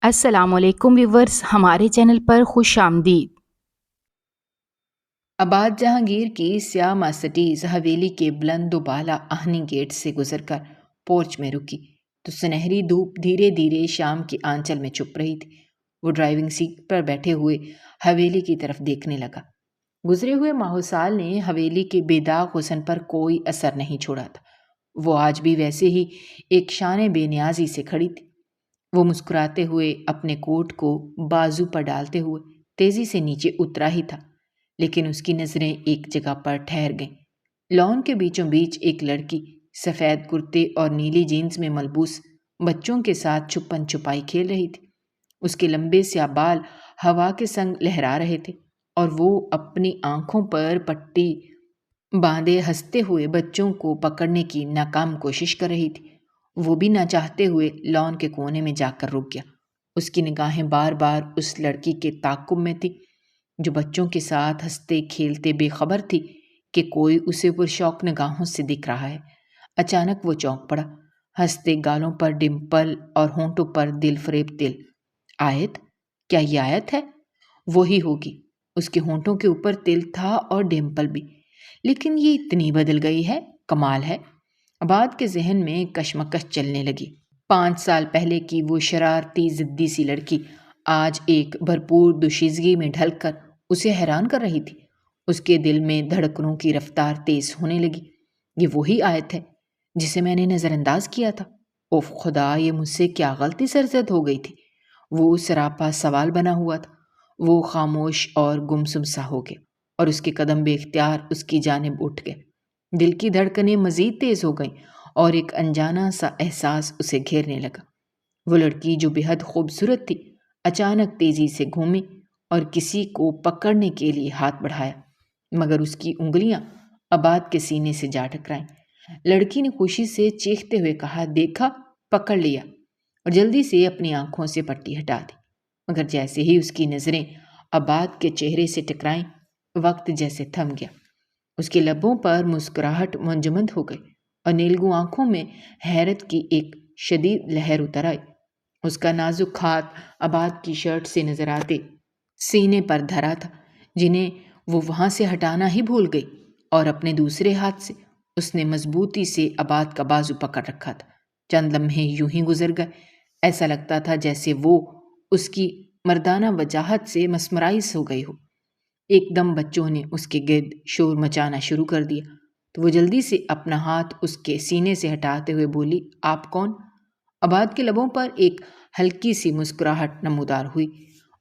السلام علیکم ویورز، ہمارے چینل پر خوش آمدید۔ آباد جہانگیر کی سیاہ مرسڈیز حویلی کے بلند و بالا آہنی گیٹ سے گزر کر پورچ میں رکی تو سنہری دھوپ دھیرے دھیرے شام کی آنچل میں چھپ رہی تھی۔ وہ ڈرائیونگ سیٹ پر بیٹھے ہوئے حویلی کی طرف دیکھنے لگا۔ گزرے ہوئے ماہو سال نے حویلی کے بے داغ حسن پر کوئی اثر نہیں چھوڑا تھا۔ وہ آج بھی ویسے ہی ایک شان بے نیازی سے کھڑی تھی۔ وہ مسکراتے ہوئے اپنے کوٹ کو بازو پر ڈالتے ہوئے تیزی سے نیچے اترا ہی تھا، لیکن اس کی نظریں ایک جگہ پر ٹھہر گئیں۔ لان کے بیچوں بیچ ایک لڑکی سفید کرتے اور نیلی جینز میں ملبوس بچوں کے ساتھ چھپن چھپائی کھیل رہی تھی۔ اس کے لمبے سیاہ بال ہوا کے سنگ لہرا رہے تھے اور وہ اپنی آنکھوں پر پٹی باندھے ہنستے ہوئے بچوں کو پکڑنے کی ناکام کوشش کر رہی تھی۔ وہ بھی نہ چاہتے ہوئے لان کے کونے میں جا کر رک گیا۔ اس کی نگاہیں بار بار اس لڑکی کے تعاقب میں تھی جو بچوں کے ساتھ ہنستے کھیلتے بے خبر تھی کہ کوئی اسے پرشوق نگاہوں سے دیکھ رہا ہے۔ اچانک وہ چونک پڑا۔ ہنستے گالوں پر ڈمپل اور ہونٹوں پر دل فریب تل۔ آیت؟ کیا یہ آیت ہے؟ وہی ہوگی۔ اس کے ہونٹوں کے اوپر تل تھا اور ڈمپل بھی، لیکن یہ اتنی بدل گئی ہے، کمال ہے۔ آباد کے ذہن میں کشمکش چلنے لگی۔ 5 سال پہلے کی وہ شرارتی ضدی سی لڑکی آج ایک بھرپور دوشیزگی میں ڈھل کر اسے حیران کر رہی تھی۔ اس کے دل میں دھڑکنوں کی رفتار تیز ہونے لگی۔ یہ وہی آیت ہے جسے میں نے نظر انداز کیا تھا۔ اوف خدا، یہ مجھ سے کیا غلطی سرزد ہو گئی تھی۔ وہ سراپا سوال بنا ہوا تھا۔ وہ خاموش اور گمسم سا ہو گیا اور اس کے قدم بے اختیار اس کی جانب اٹھ گئے۔ دل کی دھڑکنیں مزید تیز ہو گئیں اور ایک انجانا سا احساس اسے گھیرنے لگا۔ وہ لڑکی جو بے حد خوبصورت تھی اچانک تیزی سے گھومی اور کسی کو پکڑنے کے لیے ہاتھ بڑھایا، مگر اس کی انگلیاں آباد کے سینے سے جا ٹکرائیں۔ لڑکی نے خوشی سے چیختے ہوئے کہا، دیکھا، پکڑ لیا، اور جلدی سے اپنی آنکھوں سے پٹی ہٹا دی۔ مگر جیسے ہی اس کی نظریں آباد کے چہرے سے ٹکرائیں، وقت جیسے تھم گیا۔ اس کے لبوں پر مسکراہٹ منجمد ہو گئی اور نیلگوں آنکھوں میں حیرت کی ایک شدید لہر اتر آئی۔ اس کا نازک ہاتھ آباد کی شرٹ سے نظر آتے سینے پر دھرا تھا، جنہیں وہ وہاں سے ہٹانا ہی بھول گئی، اور اپنے دوسرے ہاتھ سے اس نے مضبوطی سے آباد کا بازو پکڑ رکھا تھا۔ چند لمحے یوں ہی گزر گئے۔ ایسا لگتا تھا جیسے وہ اس کی مردانہ وجاہت سے مسمرائز ہو گئی ہو۔ ایک دم بچوں نے اس کے گرد شور مچانا شروع کر دیا تو وہ جلدی سے اپنا ہاتھ اس کے سینے سے ہٹاتے ہوئے بولی، آپ کون؟ آباد کے لبوں پر ایک ہلکی سی مسکراہٹ نمودار ہوئی۔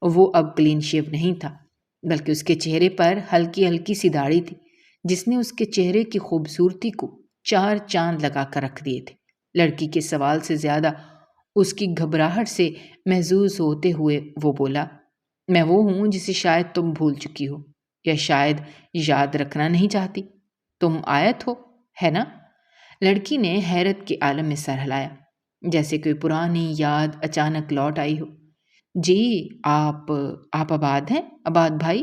وہ اب کلین شیو نہیں تھا، بلکہ اس کے چہرے پر ہلکی ہلکی سی داڑھی تھی جس نے اس کے چہرے کی خوبصورتی کو 4 چاند لگا کر رکھ دیے تھے۔ لڑکی کے سوال سے زیادہ اس کی گھبراہٹ سے محظوظ ہوتے ہوئے وہ بولا، میں وہ ہوں جسے شاید تم بھول چکی ہو، یا شاید یاد رکھنا نہیں چاہتی۔ تم آیت ہو، ہے نا؟ لڑکی نے حیرت کے عالم میں سر ہلایا، جیسے کوئی پرانی یاد اچانک لوٹ آئی ہو۔ جی، آپ آباد ہیں، آباد بھائی؟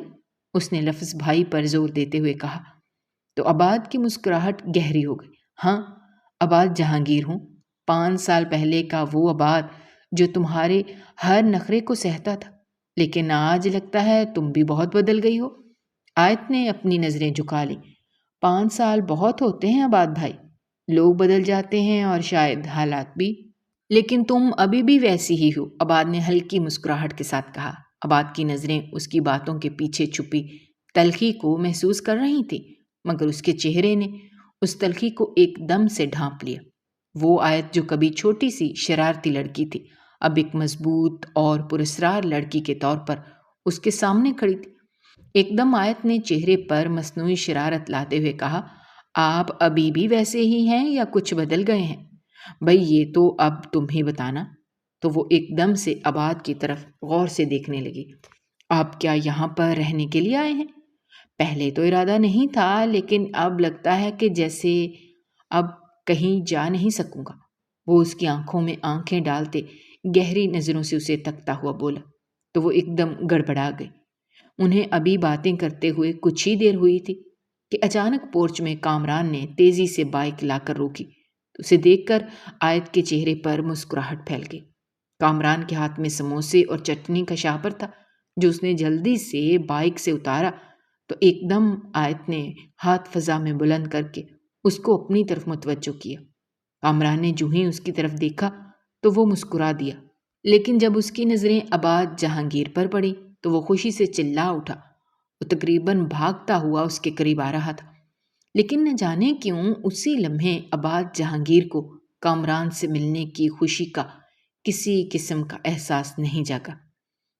اس نے لفظ بھائی پر زور دیتے ہوئے کہا تو آباد کی مسکراہٹ گہری ہو گئی۔ ہاں، آباد جہانگیر ہوں، 5 سال پہلے کا وہ آباد جو تمہارے ہر نخرے کو سہتا تھا، لیکن آج لگتا ہے تم بھی بہت بدل گئی ہو۔ آیت نے اپنی نظریں جھکا لی۔ 5 سال بہت ہوتے ہیں آباد بھائی، لوگ بدل جاتے ہیں اور شاید حالات بھی، لیکن تم ابھی بھی ویسی ہی ہو، آباد نے ہلکی مسکراہٹ کے ساتھ کہا۔ آباد کی نظریں اس کی باتوں کے پیچھے چھپی تلخی کو محسوس کر رہی تھی، مگر اس کے چہرے نے اس تلخی کو ایک دم سے ڈھانپ لیا۔ وہ آیت جو کبھی چھوٹی سی شرارتی لڑکی تھی، اب ایک مضبوط اور پراسرار لڑکی کے طور پر اس کے سامنے کھڑی تھی۔ ایک دم آیت نے چہرے پر مصنوعی شرارت لاتے ہوئے کہا، آپ ابھی بھی ویسے ہی ہیں یا کچھ بدل گئے ہیں؟ بھئی یہ تو اب تم ہی بتانا۔ تو وہ ایک دم سے آباد کی طرف غور سے دیکھنے لگی۔ آپ کیا یہاں پر رہنے کے لیے آئے ہیں؟ پہلے تو ارادہ نہیں تھا، لیکن اب لگتا ہے کہ جیسے اب کہیں جا نہیں سکوں گا۔ وہ اس کی آنکھوں میں آنکھیں ڈالتے گہری نظروں سے اسے تکتا ہوا بولا تو وہ ایک دم گڑبڑا گئی۔ انہیں ابھی باتیں کرتے ہوئے کچھ ہی دیر ہوئی تھی کہ اچانک پورچ میں کامران نے تیزی سے بائک لا کر روکی تو اسے دیکھ کر آیت کے چہرے پر مسکراہٹ پھیل گئی۔ کامران کے ہاتھ میں سموسے اور چٹنی کا شاپر تھا جو اس نے جلدی سے بائک سے اتارا تو ایک دم آیت نے ہاتھ فضا میں بلند کر کے اس کو اپنی طرف متوجہ کیا۔ کامران نے جو ہی اس کی طرف دیکھا تو وہ مسکرا دیا، لیکن جب اس کی نظریں عباد جہانگیر پر پڑی تو وہ خوشی سے چلا اٹھا۔ وہ تقریباً بھاگتا ہوا اس کے قریب آ رہا تھا، لیکن نہ جانے کیوں اسی لمحے عباد جہانگیر کو کامران سے ملنے کی خوشی کا کسی قسم کا احساس نہیں جاگا،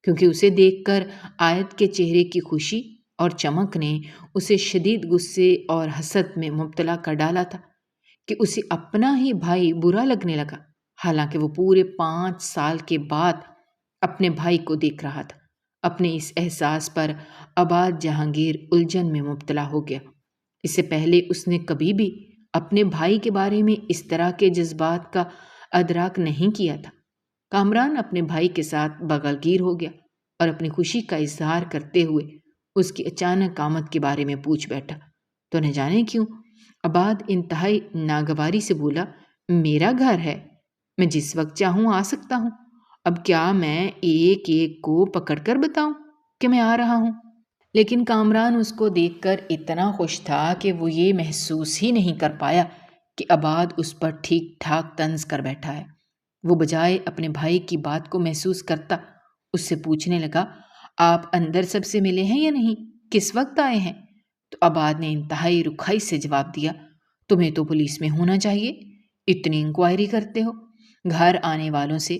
کیونکہ اسے دیکھ کر آیت کے چہرے کی خوشی اور چمک نے اسے شدید غصے اور حسد میں مبتلا کر ڈالا تھا کہ اسے اپنا ہی بھائی برا لگنے لگا، حالانکہ وہ پورے 5 سال کے بعد اپنے بھائی کو دیکھ رہا تھا۔ اپنے اس احساس پر عباد جہانگیر الجھن میں مبتلا ہو گیا۔ اس سے پہلے اس نے کبھی بھی اپنے بھائی کے بارے میں اس طرح کے جذبات کا ادراک نہیں کیا تھا۔ کامران اپنے بھائی کے ساتھ بغل گیر ہو گیا اور اپنی خوشی کا اظہار کرتے ہوئے اس کی اچانک آمد کے بارے میں پوچھ بیٹھا تو نہ جانے کیوں عباد انتہائی ناگواری سے بولا، میرا گھر ہے، میں جس وقت چاہوں آ سکتا ہوں، اب کیا میں ایک ایک کو پکڑ کر بتاؤں کہ میں آ رہا ہوں؟ لیکن کامران اس کو دیکھ کر اتنا خوش تھا کہ وہ یہ محسوس ہی نہیں کر پایا کہ عباد اس پر ٹھیک ٹھاک طنز کر بیٹھا ہے۔ وہ بجائے اپنے بھائی کی بات کو محسوس کرتا اس سے پوچھنے لگا، آپ اندر سب سے ملے ہیں یا نہیں؟ کس وقت آئے ہیں؟ تو عباد نے انتہائی رکھائی سے جواب دیا، تمہیں تو پولیس میں ہونا چاہیے، اتنی انکوائری کرتے ہو گھر آنے والوں سے۔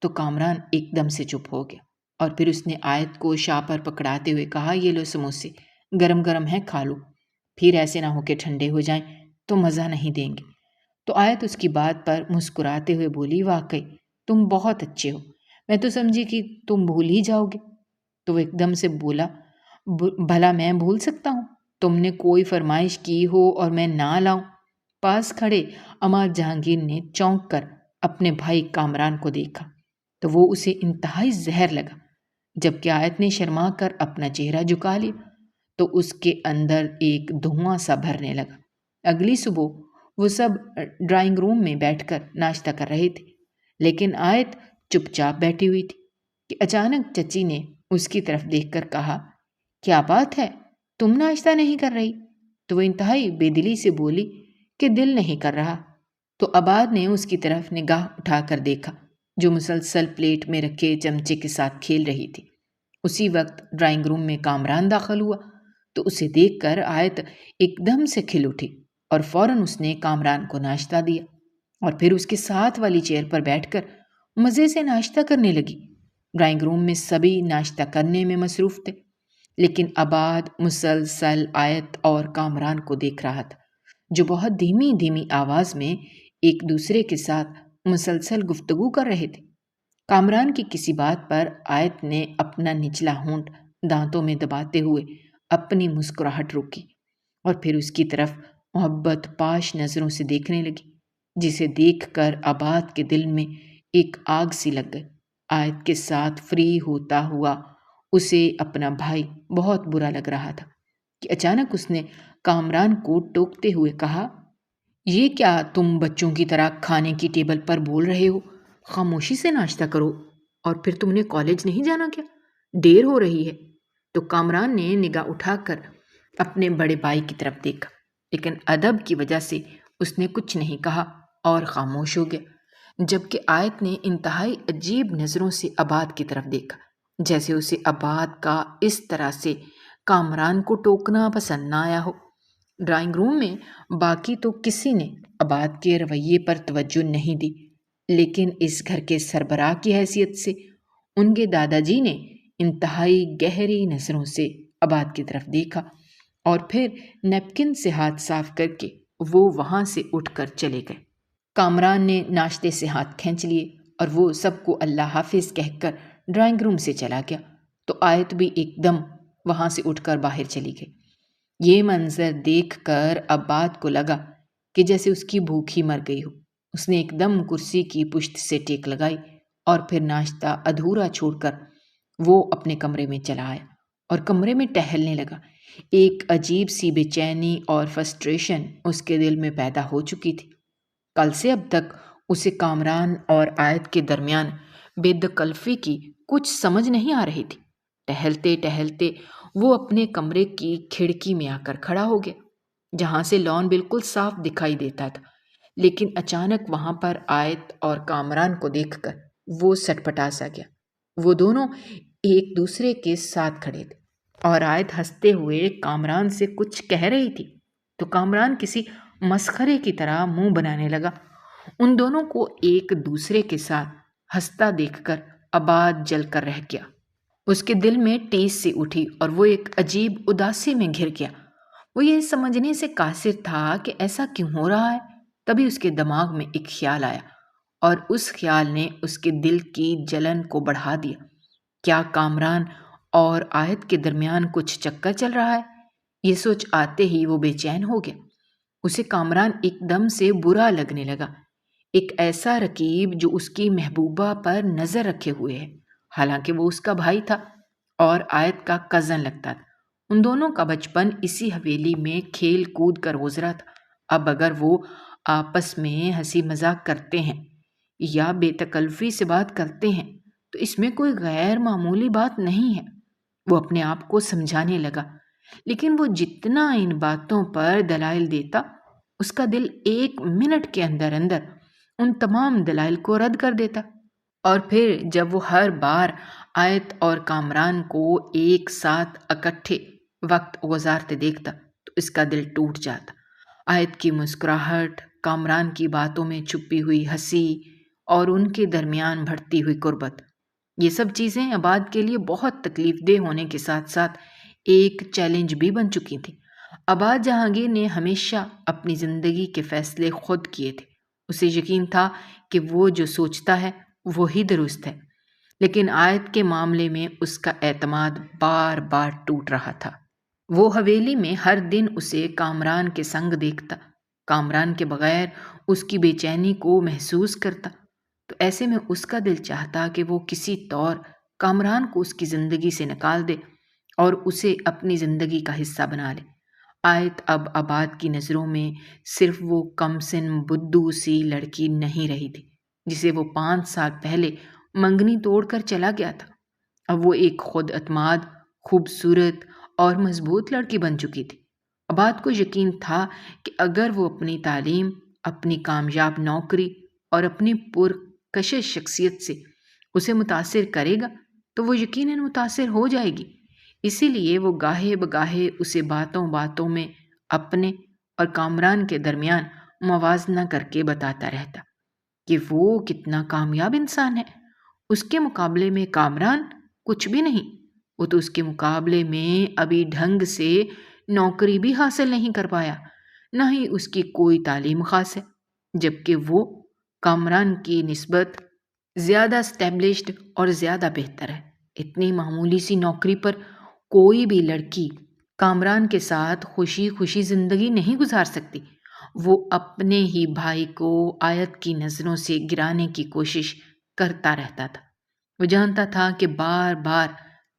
تو کامران ایک دم سے چپ ہو گیا اور پھر اس نے آیت کو شاہ پر پکڑاتے ہوئے کہا، یہ لو سموسے، گرم گرم ہیں، کھا لو، پھر ایسے نہ ہو کہ ٹھنڈے ہو جائیں تو مزہ نہیں دیں گے۔ تو آیت اس کی بات پر مسکراتے ہوئے بولی، واقعی تم بہت اچھے ہو، میں تو سمجھی کہ تم بھول ہی جاؤ گے۔ تو وہ ایک دم سے بولا، بھلا میں بھول سکتا ہوں؟ تم نے کوئی فرمائش کی ہو اور میں نہ لاؤں؟ پاس کھڑے عماد جہانگیر نے چونک کر اپنے بھائی کامران کو دیکھا تو وہ اسے انتہائی زہر لگا۔ جبکہ آیت نے شرما کر اپنا چہرہ جھکا لیا تو اس کے اندر ایک دھواں سا بھرنے لگا۔ اگلی صبح وہ سب ڈرائنگ روم میں بیٹھ کر ناشتہ کر رہے تھے، لیکن آیت چپ چاپ بیٹھی ہوئی تھی کہ اچانک چچی نے اس کی طرف دیکھ کر کہا، کیا بات ہے، تم ناشتہ نہیں کر رہی؟ تو وہ انتہائی بے دلی سے بولی کہ دل نہیں کر رہا۔ تو عباد نے اس کی طرف نگاہ اٹھا کر دیکھا جو مسلسل پلیٹ میں رکھے چمچے کے ساتھ کھیل رہی تھی۔ اسی وقت ڈرائنگ روم میں کامران داخل ہوا تو اسے دیکھ کر آیت ایک دم سے کھل اٹھی اور فوراً اس نے کامران کو ناشتہ دیا اور پھر اس کے ساتھ والی چیئر پر بیٹھ کر مزے سے ناشتہ کرنے لگی۔ ڈرائنگ روم میں سبھی ناشتہ کرنے میں مصروف تھے، لیکن عباد مسلسل آیت اور کامران کو دیکھ رہا تھا جو بہت دھیمی دھیمی آواز میں ایک دوسرے کے ساتھ مسلسل گفتگو کر رہے تھے۔ کامران کی کسی بات پر آیت نے اپنا نچلا ہونٹ دانتوں میں دباتے ہوئے اپنی مسکراہٹ روکی اور پھر اس کی طرف محبت پاش نظروں سے دیکھنے لگی، جسے دیکھ کر عباد کے دل میں ایک آگ سی لگ گئی۔ آیت کے ساتھ فری ہوتا ہوا اسے اپنا بھائی بہت برا لگ رہا تھا کہ اچانک اس نے کامران کو ٹوکتے ہوئے کہا، یہ کیا تم بچوں کی طرح کھانے کی ٹیبل پر بول رہے ہو؟ خاموشی سے ناشتہ کرو، اور پھر تم نے کالج نہیں جانا کیا؟ دیر ہو رہی ہے۔ تو کامران نے نگاہ اٹھا کر اپنے بڑے بھائی کی طرف دیکھا، لیکن ادب کی وجہ سے اس نے کچھ نہیں کہا اور خاموش ہو گیا، جبکہ آیت نے انتہائی عجیب نظروں سے عباد کی طرف دیکھا، جیسے اسے عباد کا اس طرح سے کامران کو ٹوکنا پسند نہ آیا ہو۔ ڈرائنگ روم میں باقی تو کسی نے عباد کے رویے پر توجہ نہیں دی، لیکن اس گھر کے سربراہ کی حیثیت سے ان کے دادا جی نے انتہائی گہری نظروں سے عباد کی طرف دیکھا اور پھر نیپکن سے ہاتھ صاف کر کے وہ وہاں سے اٹھ کر چلے گئے۔ کامران نے ناشتے سے ہاتھ کھینچ لیے اور وہ سب کو اللہ حافظ کہہ کر ڈرائنگ روم سے چلا گیا تو آیت بھی ایک دم وہاں سے اٹھ کر باہر چلی گئی۔ یہ منظر دیکھ کر عباد کو لگا کہ جیسے اس کی بھوک ہی مر گئی ہو۔ اس نے ایک دم کرسی کی پشت سے ٹیک لگائی اور پھر ناشتہ ادھورا چھوڑ کر وہ اپنے کمرے میں چلا آیا اور کمرے میں ٹہلنے لگا۔ ایک عجیب سی بے چینی اور فرسٹریشن اس کے دل میں پیدا ہو چکی تھی۔ کل سے اب تک اسے کامران اور آیت کے درمیان بے دکلفی کی کچھ سمجھ نہیں آ رہی تھی۔ ٹہلتے ٹہلتے وہ اپنے کمرے کی کھڑکی میں آ کر کھڑا ہو گیا، جہاں سے لان بالکل صاف دکھائی دیتا تھا۔ لیکن اچانک وہاں پر آیت اور کامران کو دیکھ کر وہ سٹپٹا سا گیا۔ وہ دونوں ایک دوسرے کے ساتھ کھڑے تھے اور آیت ہنستے ہوئے کامران سے کچھ کہہ رہی تھی تو کامران کسی مسخرے کی طرح منہ بنانے لگا۔ ان دونوں کو ایک دوسرے کے ساتھ ہنستا دیکھ کر عباد جل کر رہ گیا۔ اس کے دل میں ٹیس سی اٹھی اور وہ ایک عجیب اداسی میں گھر گیا۔ وہ یہ سمجھنے سے قاصر تھا کہ ایسا کیوں ہو رہا ہے، تبھی اس کے دماغ میں ایک خیال آیا اور اس خیال نے اس کے دل کی جلن کو بڑھا دیا۔ کیا کامران اور آیت کے درمیان کچھ چکر چل رہا ہے؟ یہ سوچ آتے ہی وہ بے چین ہو گیا۔ اسے کامران ایک دم سے برا لگنے لگا، ایک ایسا رقیب جو اس کی محبوبہ پر نظر رکھے ہوئے ہے، حالانکہ وہ اس کا بھائی تھا اور آیت کا کزن لگتا تھا۔ ان دونوں کا بچپن اسی حویلی میں کھیل کود کر گزرا تھا۔ اب اگر وہ آپس میں ہنسی مذاق کرتے ہیں یا بے تکلفی سے بات کرتے ہیں تو اس میں کوئی غیر معمولی بات نہیں ہے، وہ اپنے آپ کو سمجھانے لگا۔ لیکن وہ جتنا ان باتوں پر دلائل دیتا، اس کا دل ایک منٹ کے اندر اندر ان تمام دلائل کو رد کر دیتا، اور پھر جب وہ ہر بار آیت اور کامران کو ایک ساتھ اکٹھے وقت گزارتے دیکھتا تو اس کا دل ٹوٹ جاتا۔ آیت کی مسکراہٹ، کامران کی باتوں میں چھپی ہوئی ہنسی اور ان کے درمیان بڑھتی ہوئی قربت، یہ سب چیزیں عباد کے لیے بہت تکلیف دہ ہونے کے ساتھ ساتھ ایک چیلنج بھی بن چکی تھی۔ عباد جہانگیر نے ہمیشہ اپنی زندگی کے فیصلے خود کیے تھے۔ اسے یقین تھا کہ وہ جو سوچتا ہے وہی درست ہے، لیکن آیت کے معاملے میں اس کا اعتماد بار بار ٹوٹ رہا تھا۔ وہ حویلی میں ہر دن اسے کامران کے سنگ دیکھتا، کامران کے بغیر اس کی بے چینی کو محسوس کرتا، تو ایسے میں اس کا دل چاہتا کہ وہ کسی طور کامران کو اس کی زندگی سے نکال دے اور اسے اپنی زندگی کا حصہ بنا لے۔ آیت اب عباد کی نظروں میں صرف وہ کم سن بدو سی لڑکی نہیں رہی تھی جسے وہ 5 سال پہلے منگنی توڑ کر چلا گیا تھا۔ اب وہ ایک خود اعتماد، خوبصورت اور مضبوط لڑکی بن چکی تھی۔ عباد کو یقین تھا کہ اگر وہ اپنی تعلیم، اپنی کامیاب نوکری اور اپنی پرکشش شخصیت سے اسے متاثر کرے گا تو وہ یقیناً متاثر ہو جائے گی۔ اسی لیے وہ گاہے بگاہے اسے باتوں باتوں میں اپنے اور کامران کے درمیان موازنہ کر کے بتاتا رہتا کہ وہ کتنا کامیاب انسان ہے، اس کے مقابلے میں کامران کچھ بھی نہیں، وہ تو اس کے مقابلے میں ابھی ڈھنگ سے نوکری بھی حاصل نہیں کر پایا، نہ ہی اس کی کوئی تعلیم خاص ہے، جبکہ وہ کامران کی نسبت زیادہ اسٹیبلشڈ اور زیادہ بہتر ہے۔ اتنی معمولی سی نوکری پر کوئی بھی لڑکی کامران کے ساتھ خوشی خوشی زندگی نہیں گزار سکتی۔ وہ اپنے ہی بھائی کو آیت کی نظروں سے گرانے کی کوشش کرتا رہتا تھا۔ وہ جانتا تھا کہ بار بار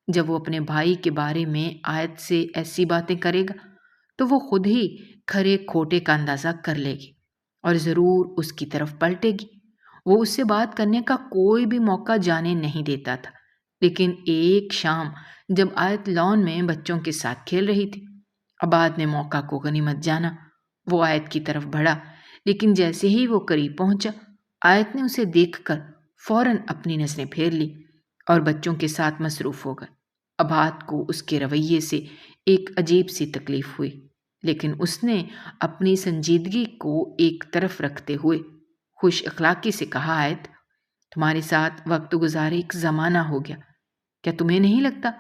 جب وہ اپنے بھائی کے بارے میں آیت سے ایسی باتیں کرے گا تو وہ خود ہی کھرے کھوٹے کا اندازہ کر لے گی اور ضرور اس کی طرف پلٹے گی۔ وہ اس سے بات کرنے کا کوئی بھی موقع جانے نہیں دیتا تھا۔ لیکن ایک شام جب آیت لان میں بچوں کے ساتھ کھیل رہی تھی، عباد نے موقع کو غنیمت جانا۔ وہ آیت کی طرف بڑھا، لیکن جیسے ہی وہ قریب پہنچا، آیت نے اسے دیکھ کر فوراً اپنی نظریں پھیر لی اور بچوں کے ساتھ مصروف ہو گئے۔ عباد کو اس کے رویے سے ایک عجیب سی تکلیف ہوئی، لیکن اس نے اپنی سنجیدگی کو ایک طرف رکھتے ہوئے خوش اخلاقی سے کہا، آیت، تمہارے ساتھ وقت گزارے ایک زمانہ ہو گیا، کیا تمہیں نہیں لگتا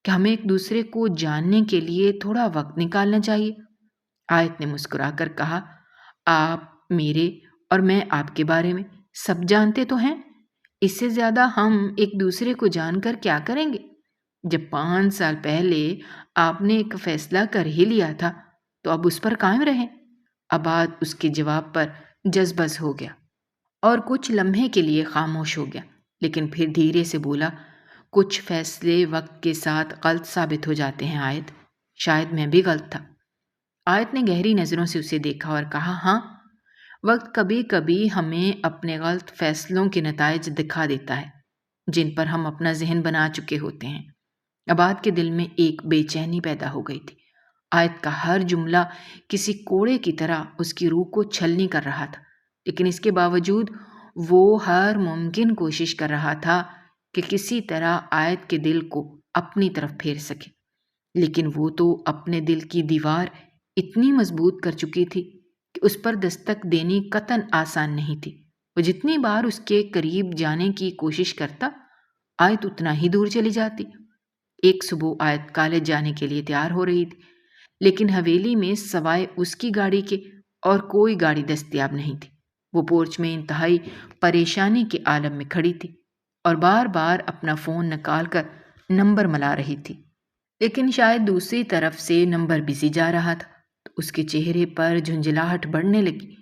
کہ ہمیں ایک دوسرے کو جاننے کے لیے تھوڑا وقت نکالنا چاہیے؟ آیت نے مسکرا کر کہا، آپ میرے اور میں آپ کے بارے میں سب جانتے تو ہیں، اس سے زیادہ ہم ایک دوسرے کو جان کر کیا کریں گے؟ جب 5 سال پہلے آپ نے ایک فیصلہ کر ہی لیا تھا تو اب اس پر قائم رہیں۔ عباد اس کے جواب پر جذبز ہو گیا اور کچھ لمحے کے لیے خاموش ہو گیا، لیکن پھر دھیرے سے بولا، کچھ فیصلے وقت کے ساتھ غلط ثابت ہو جاتے ہیں آیت، شاید میں بھی غلط تھا۔ آیت نے گہری نظروں سے اسے دیکھا اور کہا، ہاں، وقت کبھی کبھی ہمیں اپنے غلط فیصلوں کے نتائج دکھا دیتا ہے، جن پر ہم اپنا ذہن بنا چکے ہوتے ہیں۔ عباد کے دل میں ایک بے چینی پیدا ہو گئی تھی۔ آیت کا ہر جملہ کسی کوڑے کی طرح اس کی روح کو چھلنی کر رہا تھا، لیکن اس کے باوجود وہ ہر ممکن کوشش کر رہا تھا کہ کسی طرح آیت کے دل کو اپنی طرف پھیر سکے۔ لیکن وہ تو اپنے دل کی دیوار اتنی مضبوط کر چکی تھی کہ اس پر دستک دینی قطعاً آسان نہیں تھی۔ وہ جتنی بار اس کے قریب جانے کی کوشش کرتا، آیت اتنا ہی دور چلی جاتی۔ ایک صبح آیت کالج جانے کے لیے تیار ہو رہی تھی، لیکن حویلی میں سوائے اس کی گاڑی کے اور کوئی گاڑی دستیاب نہیں تھی۔ وہ پورچ میں انتہائی پریشانی کے عالم میں کھڑی تھی اور بار بار اپنا فون نکال کر نمبر ملا رہی تھی، لیکن شاید دوسری طرف سے نمبر بزی جا رہا تھا تو اس کے چہرے پر جھنجھلاہٹ بڑھنے لگی۔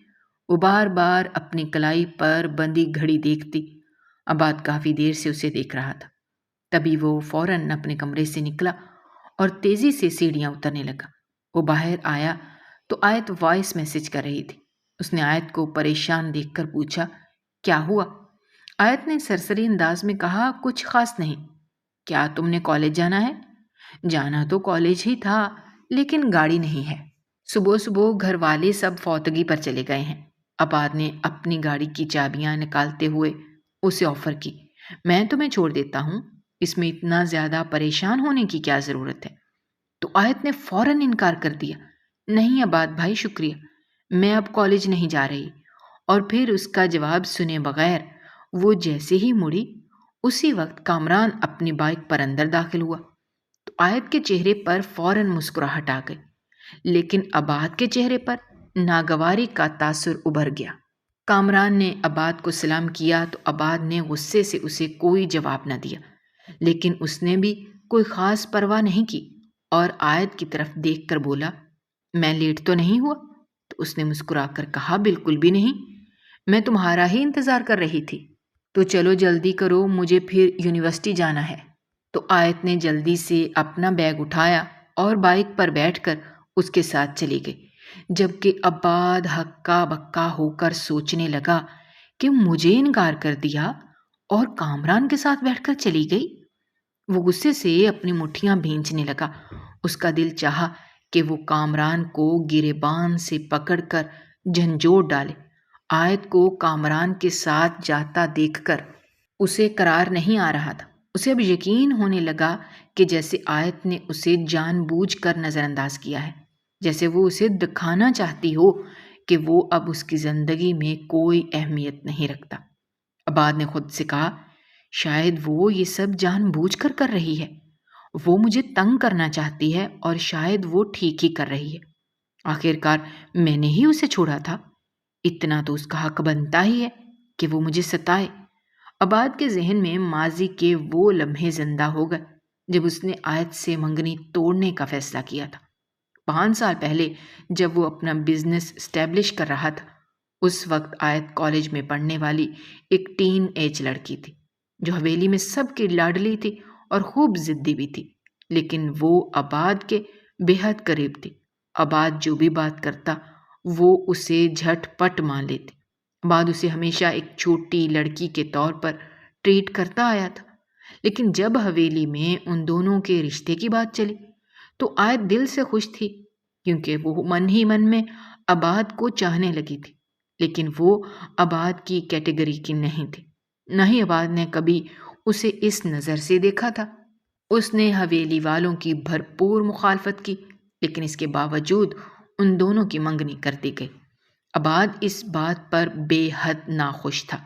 وہ بار بار اپنی کلائی پر بندھی گھڑی دیکھتی۔ عباد کافی دیر سے اسے دیکھ رہا تھا، تبھی وہ فوراً اپنے کمرے سے نکلا اور تیزی سے سیڑھیاں اترنے لگا۔ وہ باہر آیا تو آیت وائس میسج کر رہی تھی۔ اس نے آیت کو پریشان دیکھ کر پوچھا، کیا ہوا؟ آیت نے سرسری انداز میں کہا، کچھ خاص نہیں۔ کیا تم نے کالج جانا ہے؟ جانا تو کالج ہی تھا، لیکن گاڑی نہیں ہے۔ صبح صبح گھر والے سب فوتگی پر چلے گئے ہیں۔ عباد نے اپنی گاڑی کی چابیاں نکالتے ہوئے اسے آفر کی، میں تمہیں چھوڑ دیتا ہوں، اس میں اتنا زیادہ پریشان ہونے کی کیا ضرورت ہے؟ تو آیت نے فوراً انکار کر دیا، نہیں عباد بھائی شکریہ، میں اب کالج نہیں جا رہی۔ اور پھر اس کا جواب سنے بغیر وہ جیسے ہی مڑی، اسی وقت کامران اپنی بائک پر اندر داخل ہوا تو آیت کے چہرے پر فوراً مسکراہٹ آ گئی، لیکن عباد کے چہرے پر ناگواری کا تاثر ابھر گیا۔ کامران نے عباد کو سلام کیا تو عباد نے غصے سے اسے کوئی جواب نہ دیا، لیکن اس نے بھی کوئی خاص پرواہ نہیں کی اور آیت کی طرف دیکھ کر بولا، میں لیٹ تو نہیں ہوا؟ تو اس نے مسکرا کر کہا، بالکل بھی نہیں، میں تمہارا ہی انتظار کر رہی تھی۔ تو چلو جلدی کرو، مجھے پھر یونیورسٹی جانا ہے۔ تو آیت نے جلدی سے اپنا بیگ اٹھایا اور بائک پر بیٹھ کر اس کے ساتھ چلی گئی، جبکہ عباد ہکا بکا ہو کر سوچنے لگا کہ مجھے انکار کر دیا اور کامران کے ساتھ بیٹھ کر چلی گئی۔ وہ غصے سے اپنی مٹھیاں بھینچنے لگا۔ اس کا دل چاہا کہ وہ کامران کو گریبان سے پکڑ کر جھنجھوڑ ڈالے۔ آیت کو کامران کے ساتھ جاتا دیکھ کر اسے قرار نہیں آ رہا تھا۔ اسے اب یقین ہونے لگا کہ جیسے آیت نے اسے جان بوجھ کر نظر انداز کیا ہے، جیسے وہ اسے دکھانا چاہتی ہو کہ وہ اب اس کی زندگی میں کوئی اہمیت نہیں رکھتا۔ عباد نے خود سے کہا، شاید وہ یہ سب جان بوجھ کر کر رہی ہے، وہ مجھے تنگ کرنا چاہتی ہے اور شاید وہ ٹھیک ہی کر رہی ہے۔ آخرکار میں نے ہی اسے چھوڑا تھا، اتنا تو اس کا حق بنتا ہی ہے کہ وہ مجھے ستائے۔ عباد کے ذہن میں ماضی کے وہ لمحے زندہ ہو گئے جب اس نے آیت سے منگنی توڑنے کا فیصلہ کیا تھا۔ 5 سال پہلے جب وہ اپنا بزنس اسٹیبلش کر رہا تھا، اس وقت آیت کالج میں پڑھنے والی ایک ٹین ایج لڑکی تھی جو حویلی میں سب کی لاڈلی تھی اور خوب ضدی بھی تھی، لیکن وہ عباد کے بے حد قریب تھی۔ عباد جو بھی بات کرتا وہ اسے جھٹ پٹ مان لیتی۔ عباد اسے ہمیشہ ایک چھوٹی لڑکی کے طور پر ٹریٹ کرتا آیا تھا، لیکن جب حویلی میں ان دونوں کے رشتے کی بات چلی تو آیت دل سے خوش تھی، کیونکہ وہ من ہی من میں عباد کو چاہنے لگی تھی، لیکن وہ عباد کی کیٹیگری کی نہیں تھی، نہ ہی عباد نے کبھی اسے اس نظر سے دیکھا تھا۔ اس نے حویلی والوں کی بھرپور مخالفت کی، لیکن اس کے باوجود ان دونوں کی منگنی کر دی گئی۔ عباد اس بات پر بے حد ناخوش تھا۔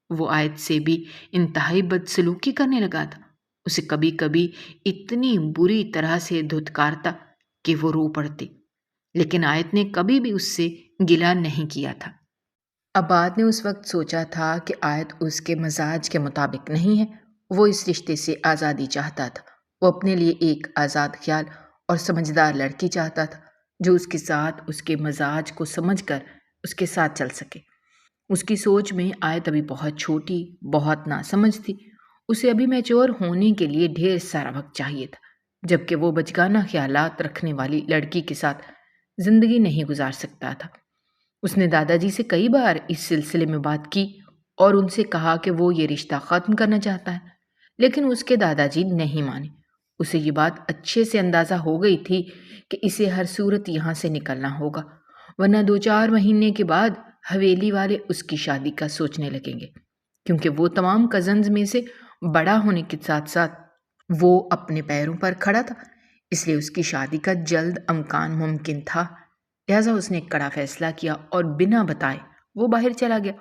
وہ آیت سے بھی انتہائی بدسلوکی کرنے لگا تھا، اسے کبھی کبھی اتنی بری طرح سے دھتکارتا کہ وہ رو پڑتی، لیکن آیت نے کبھی بھی اس سے گلہ نہیں کیا تھا۔ عباد نے اس وقت سوچا تھا کہ آیت اس کے مزاج کے مطابق نہیں ہے، وہ اس رشتے سے آزادی چاہتا تھا۔ وہ اپنے لیے ایک آزاد خیال اور سمجھدار لڑکی چاہتا تھا جو اس کے ساتھ اس کے مزاج کو سمجھ کر اس کے ساتھ چل سکے۔ اس کی سوچ میں آیت ابھی بہت چھوٹی، بہت ناسمجھ تھی، اسے ابھی میچور ہونے کے لیے ڈھیر سارا وقت چاہیے تھا، جبکہ وہ بچگانہ خیالات رکھنے والی لڑکی کے ساتھ زندگی نہیں گزار سکتا تھا۔ اس نے دادا جی سے کئی بار اس سلسلے میں بات کی اور ان سے کہا کہ وہ یہ رشتہ ختم کرنا چاہتا ہے، لیکن اس کے دادا جی نہیں مانے۔ اسے یہ بات اچھے سے اندازہ ہو گئی تھی کہ اسے ہر صورت یہاں سے نکلنا ہوگا، ورنہ 2-4 مہینے کے بعد حویلی والے اس کی شادی کا سوچنے لگیں گے، کیونکہ وہ تمام کزنز میں سے بڑا ہونے کے ساتھ ساتھ وہ اپنے پیروں پر کھڑا تھا، اس لیے اس کی شادی کا جلد امکان ممکن تھا۔ لہٰذا اس نے ایک کڑا فیصلہ کیا اور بنا بتائے وہ باہر چلا گیا،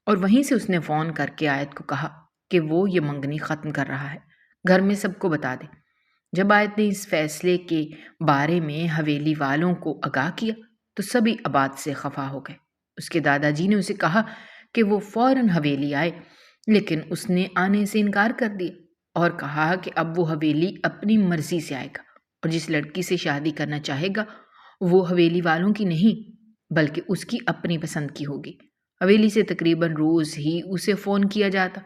اور وہیں سے اس نے فون کر کے آیت کو کہا کہ وہ یہ منگنی ختم کر رہا ہے، گھر میں سب کو بتا دے۔ جب آیت نے اس فیصلے کے بارے میں حویلی والوں کو آگاہ کیا تو سبھی آباد سے خفا ہو گئے۔ اس کے دادا جی نے اسے کہا کہ وہ فوراً حویلی آئے، لیکن اس نے آنے سے انکار کر دیا اور کہا کہ اب وہ حویلی اپنی مرضی سے آئے گا، اور جس لڑکی سے شادی کرنا چاہے گا وہ حویلی والوں کی نہیں بلکہ اس کی اپنی پسند کی ہوگی۔ حویلی سے تقریباً روز ہی اسے فون کیا جاتا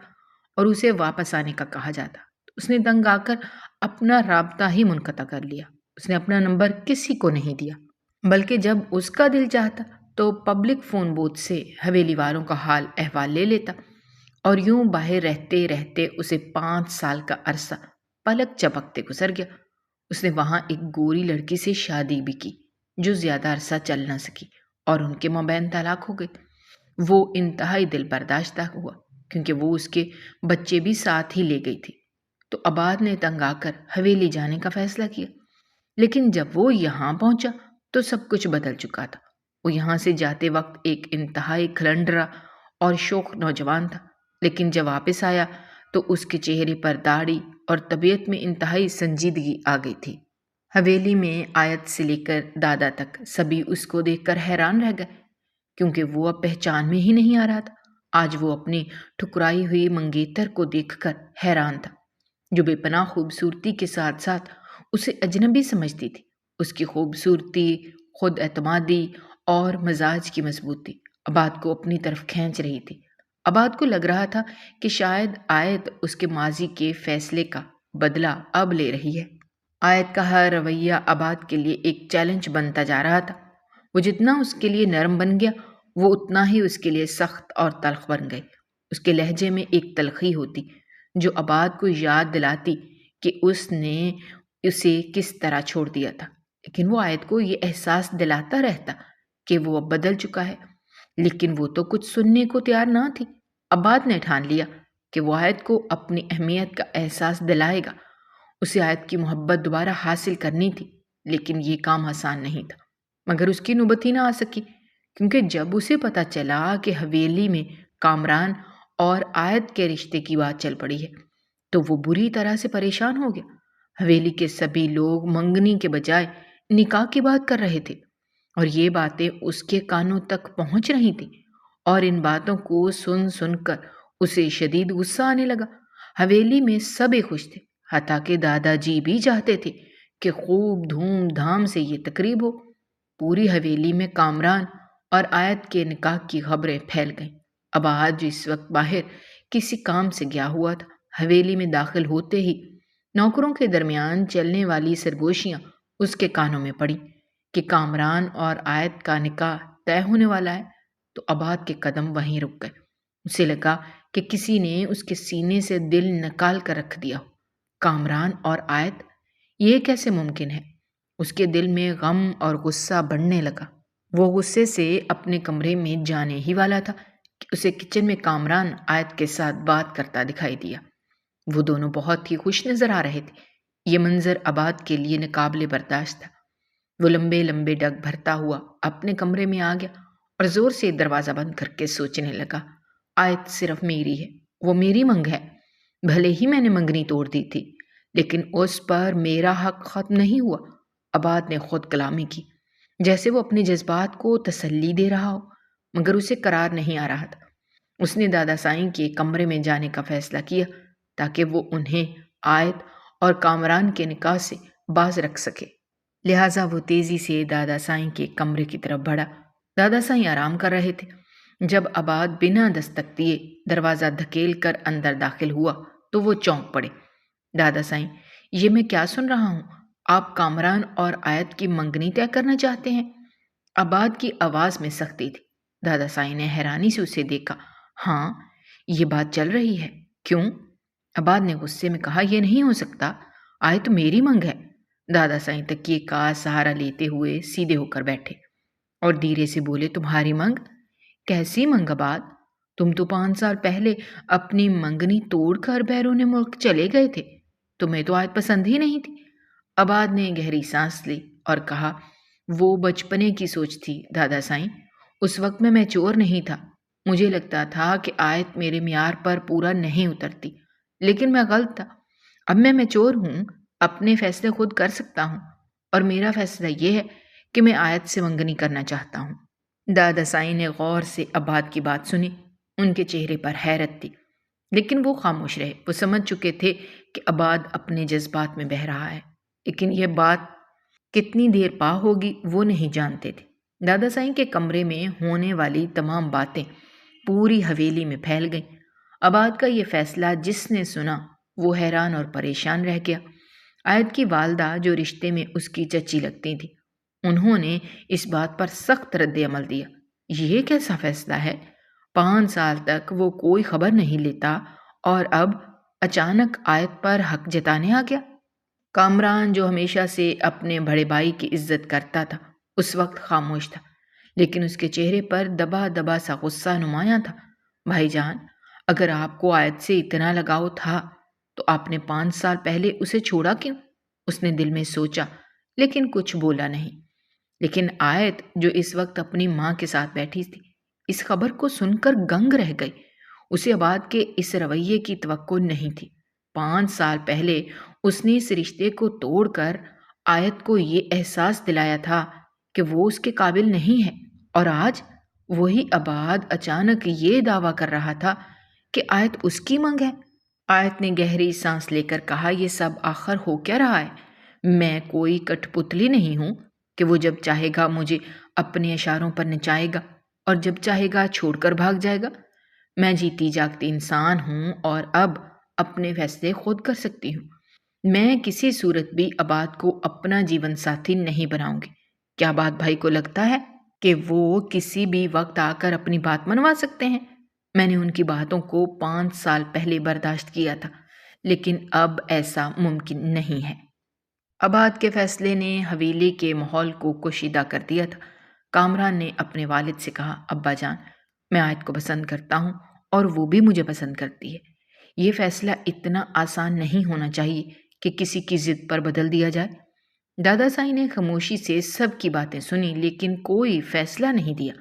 اور اسے واپس آنے کا کہا جاتا۔ اس نے تنگ آ کر اپنا رابطہ ہی منقطع کر لیا۔ اس نے اپنا نمبر کسی کو نہیں دیا، بلکہ جب اس کا دل چاہتا تو پبلک فون بوتھ سے حویلی والوں کا حال احوال لے لیتا، اور یوں باہر رہتے رہتے اسے 5 سال کا عرصہ پلک چپکتے گزر گیا۔ اس نے وہاں ایک گوری لڑکی سے شادی بھی کی جو زیادہ عرصہ چل نہ سکی، اور ان کے مابین طلاق ہو گئی۔ وہ انتہائی دل برداشتہ ہوا کیونکہ وہ اس کے بچے بھی ساتھ ہی لے گئی تھی۔ تو آباد نے تنگ آ کر حویلی جانے کا فیصلہ کیا، لیکن جب وہ یہاں پہنچا تو سب کچھ بدل چکا تھا۔ وہ یہاں سے جاتے وقت ایک انتہائی کھلنڈرا اور شوخ نوجوان تھا، لیکن جب واپس آیا تو اس کے چہرے پر داڑھی اور طبیعت میں انتہائی سنجیدگی آ گئی تھی۔ حویلی میں آیت سے لے کر دادا تک سبھی اس کو دیکھ کر حیران رہ گئے، کیونکہ وہ اب پہچان میں ہی نہیں آ رہا تھا۔ آج وہ اپنی ٹھکرائی ہوئی منگیتر کو دیکھ کر حیران تھا، جو بے پناہ خوبصورتی کے ساتھ ساتھ اسے اجنبی سمجھتی تھی۔ اس کی خوبصورتی، خود اعتمادی اور مزاج کی مضبوطی آباد کو اپنی طرف کھینچ رہی تھی۔ آباد کو لگ رہا تھا کہ شاید آیت اس کے ماضی کے فیصلے کا بدلہ اب لے رہی ہے۔ آیت کا ہر رویہ آباد کے لیے ایک چیلنج بنتا جا رہا تھا۔ وہ جتنا اس کے لیے نرم بن گیا وہ اتنا ہی اس کے لیے سخت اور تلخ بن گئی۔ اس کے لہجے میں ایک تلخی ہوتی جو آباد کو یاد دلاتی کہ اس نے اسے کس طرح چھوڑ دیا تھا، لیکن وہ آیت کو یہ احساس دلاتا رہتا کہ وہ اب بدل چکا ہے، لیکن وہ تو کچھ سننے کو تیار نہ تھی۔ آباد نے ٹھان لیا کہ وہ آیت کو اپنی اہمیت کا احساس دلائے گا۔ اسے آیت کی محبت دوبارہ حاصل کرنی تھی، لیکن یہ کام آسان نہیں تھا۔ مگر اس کی نوبت ہی نہ آ سکی، کیونکہ جب اسے پتہ چلا کہ حویلی میں کامران اور آیت کے رشتے کی بات چل پڑی ہے تو وہ بری طرح سے پریشان ہو گیا۔ حویلی کے سبھی لوگ منگنی کے بجائے نکاح کی بات کر رہے تھے، اور یہ باتیں اس کے کانوں تک پہنچ رہی تھیں، اور ان باتوں کو سن سن کر اسے شدید غصہ آنے لگا۔ حویلی میں سبھی خوش تھے، حتیٰ کہ دادا جی بھی چاہتے تھے کہ خوب دھوم دھام سے یہ تقریب ہو۔ پوری حویلی میں کامران اور آیت کے نکاح کی خبریں پھیل گئیں۔ آباد جو اس وقت باہر کسی کام سے گیا ہوا تھا، حویلی میں داخل ہوتے ہی نوکروں کے درمیان چلنے والی سرگوشیاں اس کے کانوں میں پڑی کہ کامران اور آیت کا نکاح طے ہونے والا ہے، تو آباد کے قدم وہیں رک گئے۔ اسے لگا کہ کسی نے اس کے سینے سے دل نکال کر رکھ دیا ہو۔ کامران اور آیت، یہ کیسے ممکن ہے؟ اس کے دل میں غم اور غصہ بڑھنے لگا۔ وہ غصے سے اپنے کمرے میں جانے ہی والا تھا کہ اسے کچن میں کامران آیت کے ساتھ بات کرتا دکھائی دیا۔ وہ دونوں بہت ہی خوش نظر آ رہے تھے۔ یہ منظر آباد کے لیے ناقابل برداشت تھا۔ وہ لمبے لمبے ڈگ بھرتا ہوا اپنے کمرے میں آ گیا اور زور سے دروازہ بند کر کے سوچنے لگا، آیت صرف میری ہے، وہ میری منگ ہے۔ بھلے ہی میں نے منگنی توڑ دی تھی، لیکن اس پر میرا حق ختم نہیں ہوا۔ آباد نے خود کلامی کی، جیسے وہ اپنے جذبات کو تسلی دے رہا ہو، مگر اسے قرار نہیں آ رہا تھا۔ اس نے دادا سائیں کے کمرے میں جانے کا فیصلہ کیا تاکہ وہ انہیں آیت اور کامران کے نکاح سے باز رکھ سکے۔ لہٰذا وہ تیزی سے دادا سائیں کے کمرے کی طرف بڑھا۔ دادا سائیں آرام کر رہے تھے۔ جب آباد بنا دستک دیے دروازہ دھکیل کر اندر داخل ہوا تو وہ چونک پڑے۔ دادا سائیں، یہ میں کیا سن رہا ہوں؟ آپ کامران اور آیت کی منگنی طے کرنا چاہتے ہیں؟ آباد کی آواز میں سختی تھی۔ دادا سائیں نے حیرانی سے اسے دیکھا۔ ہاں، یہ بات چل رہی ہے۔ کیوں؟ عباد نے غصے میں کہا، یہ نہیں ہو سکتا، آئے تو میری منگ ہے۔ دادا سائیں تکیے کا سہارا لیتے ہوئے سیدھے ہو کر بیٹھے اور دھیرے سے بولے، تمہاری منگ؟ کیسی منگ عباد؟ تم تو 5 سال پہلے اپنی منگنی توڑ کر بیرون ملک چلے گئے تھے، تمہیں تو آیت پسند ہی نہیں تھی۔ عباد نے گہری سانس لی اور کہا، وہ بچپنے کی سوچ تھی دادا سائیں، اس وقت میں چور نہیں تھا، مجھے لگتا تھا کہ آیت میرے معیار پر پورا نہیں اترتی، لیکن میں غلط تھا۔ اب میں چور ہوں، اپنے فیصلے خود کر سکتا ہوں، اور میرا فیصلہ یہ ہے کہ میں آیت سے منگنی کرنا چاہتا ہوں۔ دادا سائیں نے غور سے عباد کی بات سنی، ان کے چہرے پر حیرت تھی، لیکن وہ خاموش رہے۔ وہ سمجھ چکے تھے کہ عباد اپنے جذبات میں بہہ رہا ہے، لیکن یہ بات کتنی دیر پا ہوگی وہ نہیں جانتے تھے۔ دادا سائیں کے کمرے میں ہونے والی تمام باتیں پوری حویلی میں پھیل گئیں۔ عباد کا یہ فیصلہ جس نے سنا وہ حیران اور پریشان رہ گیا۔ آیت کی والدہ جو رشتے میں اس کی چچی لگتی تھی، انہوں نے اس بات پر سخت رد عمل دیا۔ یہ کیسا فیصلہ ہے؟ 5 سال تک وہ کوئی خبر نہیں لیتا اور اب اچانک آیت پر حق جتانے آ گیا۔ کامران جو ہمیشہ سے اپنے بڑے بھائی کی عزت کرتا تھا اس وقت خاموش تھا، لیکن اس کے چہرے پر دبا دبا سا غصہ نمایاں تھا۔ بھائی جان، اگر آپ کو آیت سے اتنا لگاؤ تھا تو آپ نے 5 سال پہلے اسے چھوڑا کیوں؟ اس نے دل میں سوچا لیکن کچھ بولا نہیں۔ لیکن آیت جو اس وقت اپنی ماں کے ساتھ بیٹھی تھی اس خبر کو سن کر گنگ رہ گئی۔ اسے عباد کے اس رویے کی توقع نہیں تھی۔ 5 سال پہلے اس نے اس رشتے کو توڑ کر آیت کو یہ احساس دلایا تھا کہ وہ اس کے قابل نہیں ہے، اور آج وہی عباد اچانک یہ دعویٰ کر رہا تھا کہ آیت اس کی منگ ہے۔ آیت نے گہری سانس لے کر کہا، یہ سب آخر ہو کیا رہا ہے؟ میں کوئی کٹھ پتلی نہیں ہوں کہ وہ جب چاہے گا مجھے اپنے اشاروں پر نچائے گا اور جب چاہے گا چھوڑ کر بھاگ جائے گا۔ میں جیتی جاگتی انسان ہوں اور اب اپنے فیصلے خود کر سکتی ہوں۔ میں کسی صورت بھی عباد کو اپنا جیون ساتھی نہیں بناؤں گی۔ کیا عباد بھائی کو لگتا ہے کہ وہ کسی بھی وقت آ کر اپنی بات منوا سکتے ہیں؟ میں نے ان کی باتوں کو 5 سال پہلے برداشت کیا تھا، لیکن اب ایسا ممکن نہیں ہے۔ عباد کے فیصلے نے حویلی کے ماحول کو کشیدہ کر دیا تھا۔ کامران نے اپنے والد سے کہا، ابا جان، میں آیت کو پسند کرتا ہوں اور وہ بھی مجھے پسند کرتی ہے۔ یہ فیصلہ اتنا آسان نہیں ہونا چاہیے کہ کسی کی ضد پر بدل دیا جائے۔ دادا سائیں نے خاموشی سے سب کی باتیں سنی لیکن کوئی فیصلہ نہیں دیا۔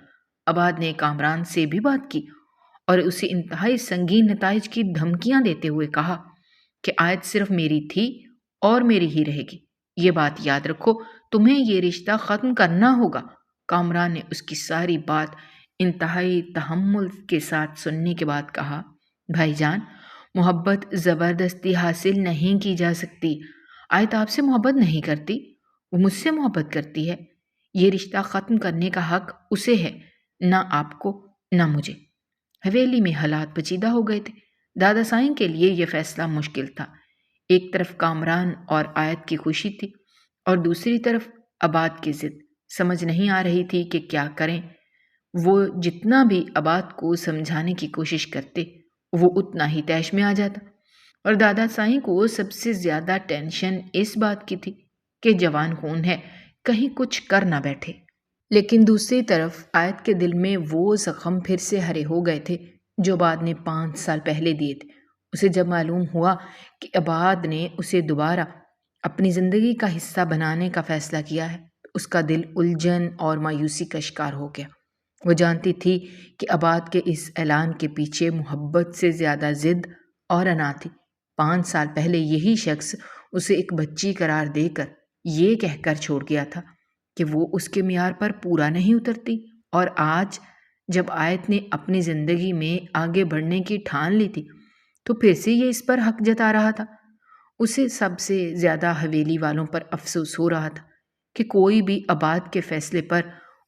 عباد نے کامران سے بھی بات کی اور اسے انتہائی سنگین نتائج کی دھمکیاں دیتے ہوئے کہا کہ آیت صرف میری تھی اور میری ہی رہے گی۔ یہ بات یاد رکھو، تمہیں یہ رشتہ ختم کرنا ہوگا۔ کامران نے اس کی ساری بات انتہائی تحمل کے ساتھ سننے کے بعد کہا، بھائی جان، محبت زبردستی حاصل نہیں کی جا سکتی۔ آیت آپ سے محبت نہیں کرتی، وہ مجھ سے محبت کرتی ہے۔ یہ رشتہ ختم کرنے کا حق اسے ہے، نہ آپ کو نہ مجھے۔ حویلی میں حالات پیچیدہ ہو گئے تھے۔ دادا سائیں کے لیے یہ فیصلہ مشکل تھا۔ ایک طرف کامران اور آیت کی خوشی تھی اور دوسری طرف عباد کی ضد۔ سمجھ نہیں آ رہی تھی کہ کیا کریں۔ وہ جتنا بھی عباد کو سمجھانے کی کوشش کرتے وہ اتنا ہی طیش میں آ جاتا، اور دادا سائیں کو سب سے زیادہ ٹینشن اس بات کی تھی کہ جوان خون ہے، کہیں کچھ کر نہ بیٹھے۔ لیکن دوسری طرف آیت کے دل میں وہ زخم پھر سے ہرے ہو گئے تھے جو عباد نے 5 سال پہلے دیے تھے۔ اسے جب معلوم ہوا کہ عباد نے اسے دوبارہ اپنی زندگی کا حصہ بنانے کا فیصلہ کیا ہے، اس کا دل الجھن اور مایوسی کا شکار ہو گیا۔ وہ جانتی تھی کہ عباد کے اس اعلان کے پیچھے محبت سے زیادہ ضد اور انا تھی۔ 5 سال پہلے یہی شخص اسے ایک بچی قرار دے کر یہ کہہ کر چھوڑ گیا تھا کہ وہ اس کے معیار پر پورا نہیں اترتی، اور آج جب آیت نے اپنی زندگی میں آگے بڑھنے کی ٹھان لی تھی تو پھر سے یہ اس پر حق جتا رہا تھا۔ اسے سب سے زیادہ حویلی والوں پر افسوس ہو رہا تھا کہ کوئی بھی عباد کے فیصلے پر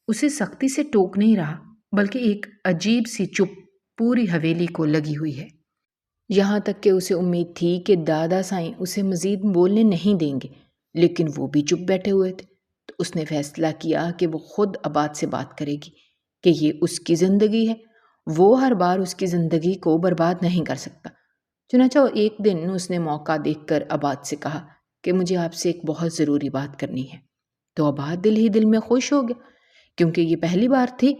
اسے سختی سے ٹوک نہیں رہا، بلکہ ایک عجیب سی چپ پوری حویلی کو لگی ہوئی ہے۔ یہاں تک کہ اسے امید تھی کہ دادا سائیں اسے مزید بولنے نہیں دیں گے، لیکن وہ بھی چپ بیٹھے ہوئے تھے۔ تو اس نے فیصلہ کیا کہ وہ خود عباد سے بات کرے گی کہ یہ اس کی زندگی ہے، وہ ہر بار اس کی زندگی کو برباد نہیں کر سکتا۔ چنانچہ ایک دن اس نے موقع دیکھ کر عباد سے کہا کہ مجھے آپ سے ایک بہت ضروری بات کرنی ہے۔ تو عباد دل ہی دل میں خوش ہو گیا، کیونکہ یہ پہلی بار تھی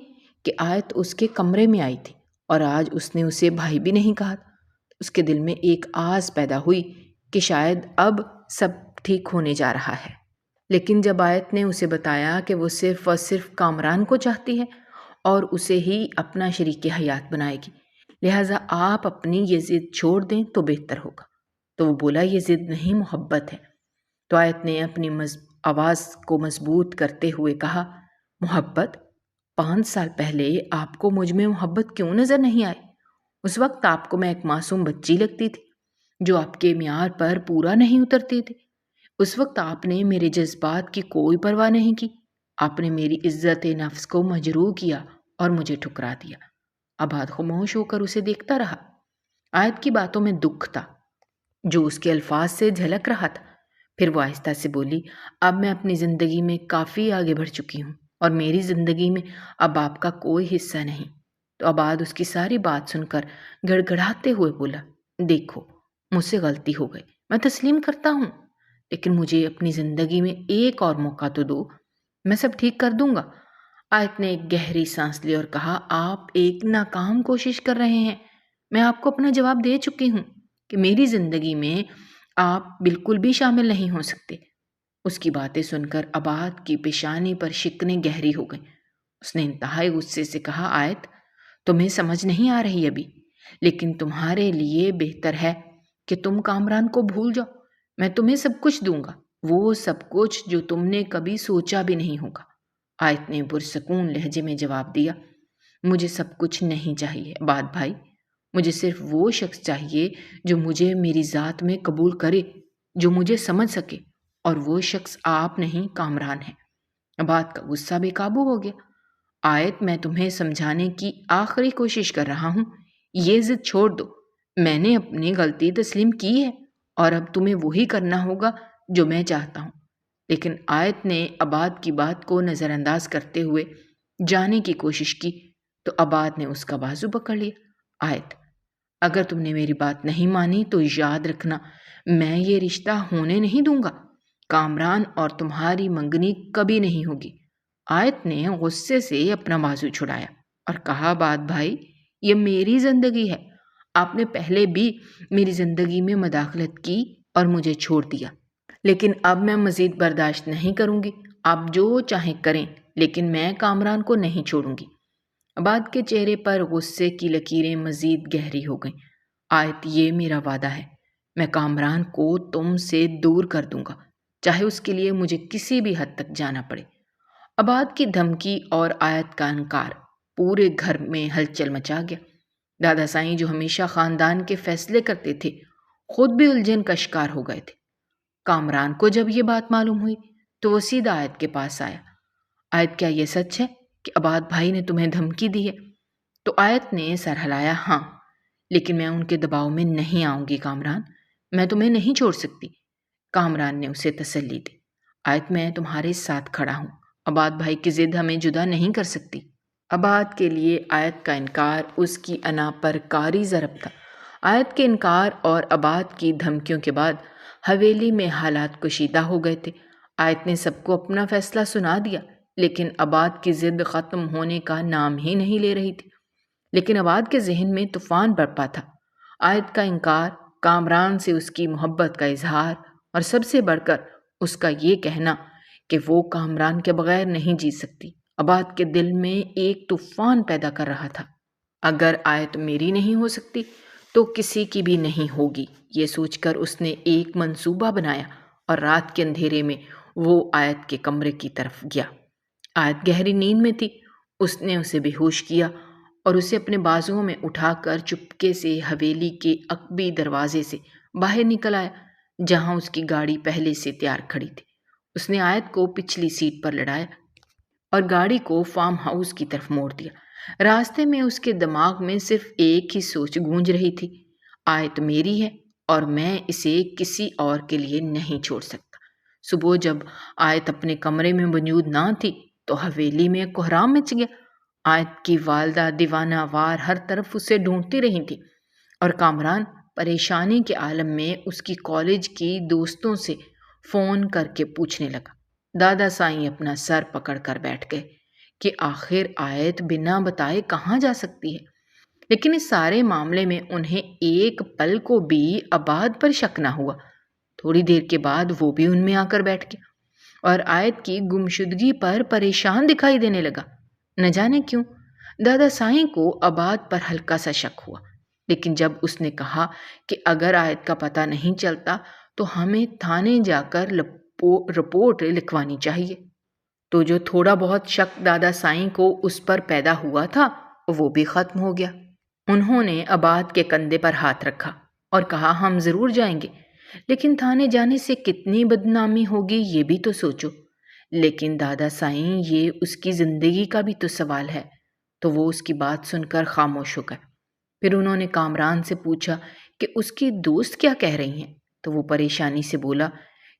کہ آیت اس کے کمرے میں آئی تھی، اور آج اس نے اسے بھائی بھی نہیں کہا تھا۔ اس کے دل میں ایک آس پیدا ہوئی کہ شاید اب سب ٹھیک ہونے جا رہا ہے۔ لیکن جب آیت نے اسے بتایا کہ وہ صرف اور صرف کامران کو چاہتی ہے اور اسے ہی اپنا شریک حیات بنائے گی، لہٰذا آپ اپنی یہ ضد چھوڑ دیں تو بہتر ہوگا، تو وہ بولا یہ ضد نہیں، محبت ہے۔ تو آیت نے اپنی آواز کو مضبوط کرتے ہوئے کہا، محبت؟ 5 سال پہلے آپ کو مجھ میں محبت کیوں نظر نہیں آئی؟ اس وقت آپ کو میں ایک معصوم بچی لگتی تھی جو آپ کے معیار پر پورا نہیں اترتی تھی۔ اس وقت آپ نے میرے جذبات کی کوئی پرواہ نہیں کی، آپ نے میری عزت نفس کو مجروح کیا اور مجھے ٹھکرا دیا۔ عباد خاموش ہو کر اسے دیکھتا رہا۔ آیت کی باتوں میں دکھ تھا جو اس کے الفاظ سے جھلک رہا تھا۔ پھر وہ آہستہ سے بولی، اب میں اپنی زندگی میں کافی آگے بڑھ چکی ہوں اور میری زندگی میں اب آپ کا کوئی حصہ نہیں۔ تو عباد اس کی ساری بات سن کر گڑ گڑاتے ہوئے بولا، دیکھو مجھ سے غلطی ہو گئی، میں تسلیم کرتا ہوں، لیکن مجھے اپنی زندگی میں ایک اور موقع تو دو، میں سب ٹھیک کر دوں گا۔ آیت نے ایک گہری سانس لی اور کہا، آپ ایک ناکام کوشش کر رہے ہیں۔ میں آپ کو اپنا جواب دے چکی ہوں کہ میری زندگی میں آپ بالکل بھی شامل نہیں ہو سکتے۔ اس کی باتیں سن کر عباد کی پیشانی پر شکنیں گہری ہو گئیں۔ اس نے انتہائی غصے سے کہا، آیت تمہیں سمجھ نہیں آ رہی ابھی، لیکن تمہارے لیے بہتر ہے کہ تم کامران کو بھول جاؤ۔ میں تمہیں سب کچھ دوں گا، وہ سب کچھ جو تم نے کبھی سوچا بھی نہیں ہوگا۔ آیت نے پرسکون لہجے میں جواب دیا، مجھے سب کچھ نہیں چاہیے عباد بھائی، مجھے صرف وہ شخص چاہیے جو مجھے میری ذات میں قبول کرے، جو مجھے سمجھ سکے، اور وہ شخص آپ نہیں، کامران ہے۔ عباد کا غصہ بے قابو ہو گیا۔ آیت میں تمہیں سمجھانے کی آخری کوشش کر رہا ہوں، یہ ضد چھوڑ دو۔ میں نے اپنی غلطی تسلیم کی ہے اور اب تمہیں وہی کرنا ہوگا جو میں چاہتا ہوں۔ لیکن آیت نے عباد کی بات کو نظر انداز کرتے ہوئے جانے کی کوشش کی تو عباد نے اس کا بازو پکڑ لیا۔ آیت اگر تم نے میری بات نہیں مانی تو یاد رکھنا، میں یہ رشتہ ہونے نہیں دوں گا۔ کامران اور تمہاری منگنی کبھی نہیں ہوگی۔ آیت نے غصے سے اپنا بازو چھڑایا اور کہا، عباد بھائی یہ میری زندگی ہے، آپ نے پہلے بھی میری زندگی میں مداخلت کی اور مجھے چھوڑ دیا، لیکن اب میں مزید برداشت نہیں کروں گی۔ آپ جو چاہیں کریں، لیکن میں کامران کو نہیں چھوڑوں گی۔ عباد کے چہرے پر غصے کی لکیریں مزید گہری ہو گئیں۔ آیت یہ میرا وعدہ ہے، میں کامران کو تم سے دور کر دوں گا، چاہے اس کے لیے مجھے کسی بھی حد تک جانا پڑے۔ عباد کی دھمکی اور آیت کا انکار پورے گھر میں ہلچل مچا گیا۔ دادا سائیں جو ہمیشہ خاندان کے فیصلے کرتے تھے، خود بھی الجھن کا شکار ہو گئے تھے۔ کامران کو جب یہ بات معلوم ہوئی تو وہ سیدھا آیت کے پاس آیا۔ آیت کیا یہ سچ ہے کہ عباد بھائی نے تمہیں دھمکی دی ہے؟ تو آیت نے سر ہلایا، ہاں، لیکن میں ان کے دباؤ میں نہیں آؤں گی کامران، میں تمہیں نہیں چھوڑ سکتی۔ کامران نے اسے تسلی دی، آیت میں تمہارے ساتھ کھڑا ہوں، عباد بھائی کی ضد ہمیں جدا نہیں کر سکتی۔ عباد کے لیے آیت کا انکار اس کی انا پر کاری ضرب تھا۔ آیت کے انکار اور عباد کی دھمکیوں کے بعد حویلی میں حالات کشیدہ ہو گئے تھے۔ آیت نے سب کو اپنا فیصلہ سنا دیا، لیکن عباد کی ضد ختم ہونے کا نام ہی نہیں لے رہی تھی۔ لیکن عباد کے ذہن میں طوفان برپا تھا۔ آیت کا انکار، کامران سے اس کی محبت کا اظہار، اور سب سے بڑھ کر اس کا یہ کہنا کہ وہ کامران کے بغیر نہیں جی سکتی، عباد کے دل میں ایک طوفان پیدا کر رہا تھا۔ اگر آیت میری نہیں ہو سکتی تو کسی کی بھی نہیں ہوگی، یہ سوچ کر اس نے ایک منصوبہ بنایا اور رات کے اندھیرے میں وہ آیت کے کمرے کی طرف گیا۔ آیت گہری نیند میں تھی۔ اس نے اسے بے ہوش کیا اور اسے اپنے بازوؤں میں اٹھا کر چپکے سے حویلی کے عقبی دروازے سے باہر نکل آیا، جہاں اس کی گاڑی پہلے سے تیار کھڑی تھی۔ اس نے آیت کو پچھلی سیٹ پر لڑایا اور گاڑی کو فارم ہاؤس کی طرف موڑ دیا۔ راستے میں اس کے دماغ میں صرف ایک ہی سوچ گونج رہی تھی، آیت میری ہے اور میں اسے کسی اور کے لیے نہیں چھوڑ سکتا۔ صبح جب آیت اپنے کمرے میں موجود نہ تھی تو حویلی میں کوہرام مچ گیا۔ آیت کی والدہ دیوانہ وار ہر طرف اسے ڈھونڈتی رہی تھی اور کامران پریشانی کے عالم میں اس کی کالج کی دوستوں سے فون کر کے پوچھنے لگا۔ دادا سائیں اپنا سر پکڑ کر بیٹھ گئے کہ آخر آیت بنا بتائے کہاں جا سکتی ہے، لیکن اس سارے معاملے میں انہیں ایک پل کو بھی عباد پر شک نہ ہوا۔ تھوڑی دیر کے بعد وہ بھی ان میں آ کر بیٹھ گیا اور آیت کی گمشدگی پر پریشان دکھائی دینے لگا۔ نہ جانے کیوں دادا سائیں کو عباد پر ہلکا سا شک ہوا، لیکن جب اس نے کہا کہ اگر آیت کا پتہ نہیں چلتا تو ہمیں تھانے جا کر رپورٹ لکھوانی چاہیے، تو جو تھوڑا بہت شک دادا سائیں کو اس پر پیدا ہوا تھا وہ بھی ختم ہو گیا۔ انہوں نے عباد کے کندھے پر ہاتھ رکھا اور کہا، ہم ضرور جائیں گے، لیکن تھانے جانے سے کتنی بدنامی ہوگی یہ بھی تو سوچو۔ لیکن دادا سائیں یہ اس کی زندگی کا بھی تو سوال ہے۔ تو وہ اس کی بات سن کر خاموش ہو گئے۔ پھر انہوں نے کامران سے پوچھا کہ اس کی دوست کیا کہہ رہی ہیں، تو وہ پریشانی سے بولا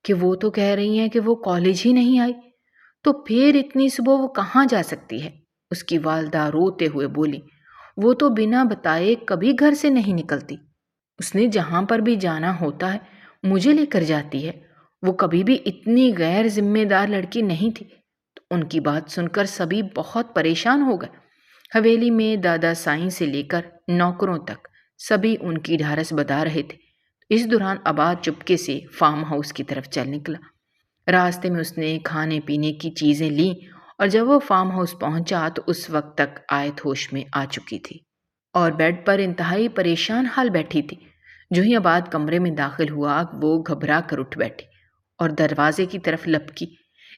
کہ وہ تو کہہ رہی ہیں کہ وہ کالج ہی نہیں آئی۔ تو پھر اتنی صبح وہ کہاں جا سکتی ہے؟ اس کی والدہ روتے ہوئے بولی، وہ تو بنا بتائے کبھی گھر سے نہیں نکلتی، اس نے جہاں پر بھی جانا ہوتا ہے مجھے لے کر جاتی ہے، وہ کبھی بھی اتنی غیر ذمہ دار لڑکی نہیں تھی۔ تو ان کی بات سن کر سبھی بہت پریشان ہو گئے۔ حویلی میں دادا سائیں سے لے کر نوکروں تک سبھی ان کی ڈھارس بتا رہے تھے۔ اس دوران عباد چپکے سے فارم ہاؤس کی طرف چل نکلا۔ راستے میں اس نے کھانے پینے کی چیزیں لیں اور جب وہ فارم ہاؤس پہنچا تو اس وقت تک آیت ہوش میں آ چکی تھی اور بیڈ پر انتہائی پریشان حال بیٹھی تھی۔ جو ہی عباد کمرے میں داخل ہوا وہ گھبرا کر اٹھ بیٹھی اور دروازے کی طرف لپکی،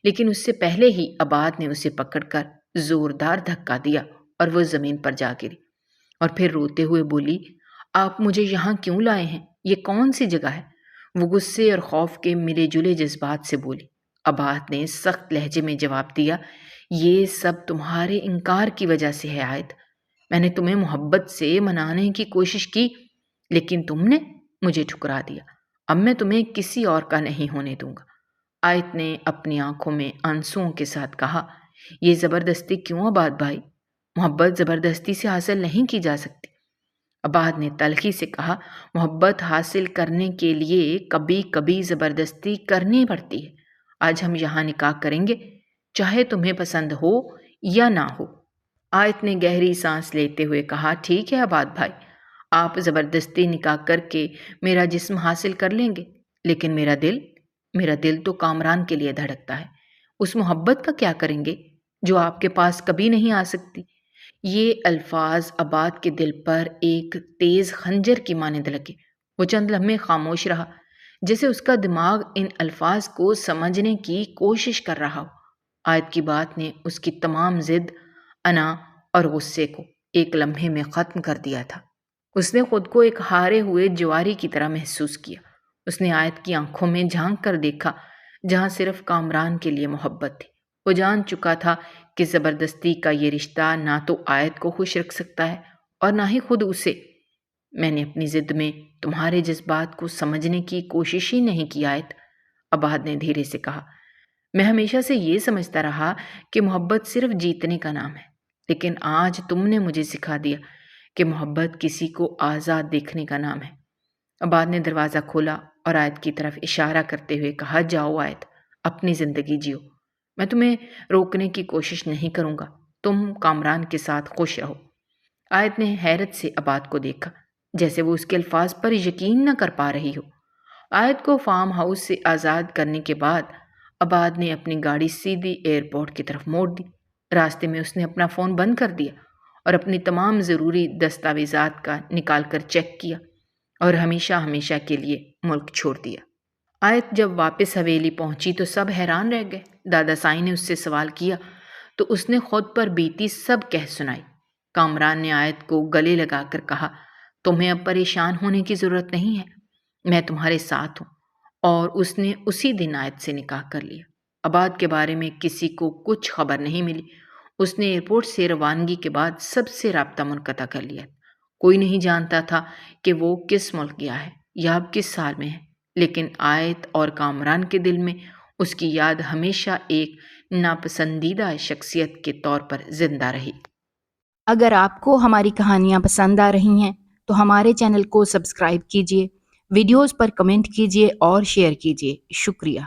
لیکن اس سے پہلے ہی عباد نے اسے پکڑ کر زوردار دھکا دیا اور وہ زمین پر جا گری اور پھر روتے ہوئے بولی، آپ مجھے یہاں کیوں لائے ہیں؟ یہ کون سی جگہ ہے؟ وہ غصے اور خوف کے ملے جلے جذبات سے بولی۔ عباد نے سخت لہجے میں جواب دیا، یہ سب تمہارے انکار کی وجہ سے ہے آیت۔ میں نے تمہیں محبت سے منانے کی کوشش کی، لیکن تم نے مجھے ٹھکرا دیا۔ اب میں تمہیں کسی اور کا نہیں ہونے دوں گا۔ آیت نے اپنی آنکھوں میں آنسوؤں کے ساتھ کہا، یہ زبردستی کیوں عباد بھائی؟ محبت زبردستی سے حاصل نہیں کی جا سکتی۔ عباد نے تلخی سے کہا، محبت حاصل کرنے کے لیے کبھی کبھی زبردستی کرنی پڑتی ہے۔ آج ہم یہاں نکاح کریں گے، چاہے تمہیں پسند ہو یا نہ ہو۔ آیت نے گہری سانس لیتے ہوئے کہا، ٹھیک ہے عباد بھائی، آپ زبردستی نکاح کر کے میرا جسم حاصل کر لیں گے، لیکن میرا دل تو کامران کے لیے دھڑکتا ہے۔ اس محبت کا کیا کریں گے جو آپ کے پاس کبھی نہیں آ سکتی؟ یہ الفاظ عباد کے دل پر ایک تیز خنجر کی مانند لگے۔ وہ چند لمحے خاموش رہا، جیسے اس کا دماغ ان الفاظ کو سمجھنے کی کوشش کر رہا ہو۔ آیت کی بات نے اس کی تمام ضد، انا اور غصے کو ایک لمحے میں ختم کر دیا تھا۔ اس نے خود کو ایک ہارے ہوئے جواری کی طرح محسوس کیا۔ اس نے آیت کی آنکھوں میں جھانک کر دیکھا جہاں صرف کامران کے لیے محبت تھی۔ وہ جان چکا تھا کہ زبردستی کا یہ رشتہ نہ تو آیت کو خوش رکھ سکتا ہے اور نہ ہی خود اسے۔ میں نے اپنی ضد میں تمہارے جذبات کو سمجھنے کی کوشش ہی نہیں کی آیت، عباد نے دھیرے سے کہا۔ میں ہمیشہ سے یہ سمجھتا رہا کہ محبت صرف جیتنے کا نام ہے، لیکن آج تم نے مجھے سکھا دیا کہ محبت کسی کو آزاد دیکھنے کا نام ہے۔ عباد نے دروازہ کھولا اور آیت کی طرف اشارہ کرتے ہوئے کہا، جاؤ آیت، اپنی زندگی جیو، میں تمہیں روکنے کی کوشش نہیں کروں گا، تم کامران کے ساتھ خوش رہو۔ آیت نے حیرت سے عباد کو دیکھا، جیسے وہ اس کے الفاظ پر یقین نہ کر پا رہی ہو۔ آیت کو فارم ہاؤس سے آزاد کرنے کے بعد عباد نے اپنی گاڑی سیدھی ایئرپورٹ کی طرف موڑ دی۔ راستے میں اس نے اپنا فون بند کر دیا اور اپنی تمام ضروری دستاویزات کا نکال کر چیک کیا اور ہمیشہ کے لیے ملک چھوڑ دیا۔ آیت جب واپس حویلی پہنچی تو سب حیران رہ گئے۔ دادا سائیں نے اس سے سوال کیا تو اس نے خود پر بیتی سب کہہ سنائی۔ کامران نے آیت کو گلے لگا کر کہا، تمہیں اب پریشان ہونے کی ضرورت نہیں ہے، میں تمہارے ساتھ ہوں، اور اس نے اسی دن آیت سے نکاح کر لیا۔ عباد کے بارے میں کسی کو کچھ خبر نہیں ملی۔ اس نے ایئرپورٹ سے روانگی کے بعد سب سے رابطہ منقطع کر لیا۔ کوئی نہیں جانتا تھا کہ وہ کس ملک گیا ہے یا اب کس سال میں ہے، لیکن آیت اور کامران کے دل میں اس کی یاد ہمیشہ ایک ناپسندیدہ شخصیت کے طور پر زندہ رہی۔ اگر آپ کو ہماری کہانیاں پسند آ رہی ہیں تو ہمارے چینل کو سبسکرائب کیجیے، ویڈیوز پر کمنٹ کیجیے اور شیئر کیجیے۔ شکریہ۔